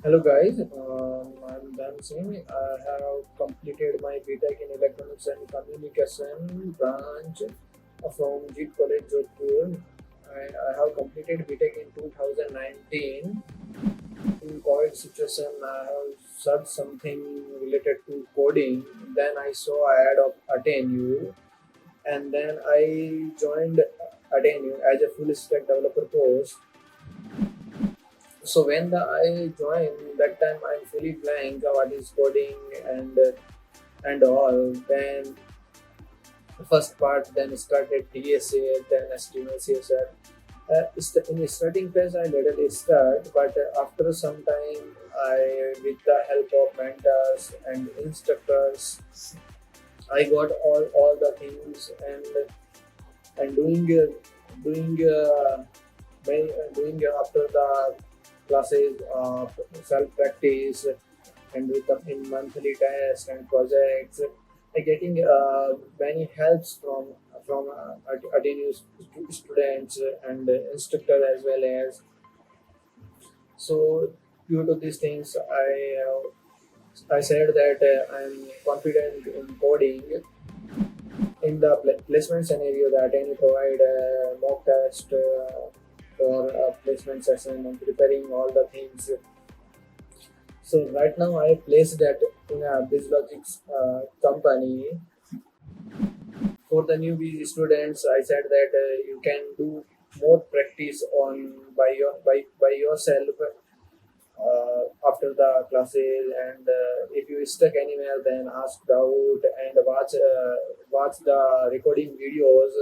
Hello guys, I'm Dharm Singh. I have completed my BTech in Electronics and Communication branch from JIT College, Jodhpur. I have completed BTech in 2019. In COVID situation, I have searched something related to coding. Then I saw ad of AttainU, and then I joined AttainU as a full stack developer course. So when I joined that time, I'm fully blank what is coding and all. Then the first part, then started TSA, then HTML, CSS. In the starting phase, I let it start, but after some time, with the help of mentors and instructors, I got all the things and doing doing after the classes, self practice, and with the in monthly tests and projects, getting many helps from AttainU students and instructor as well as. So due to these things, I said that I'm confident in coding. In the placement scenario, that any provide a mock test for a placement session and preparing all the things. So right now I placed that in a BizLogic's company. For the newbie students, I said that you can do more practice on by yourself after the classes, and if you stuck anywhere, then ask doubt and watch the recording videos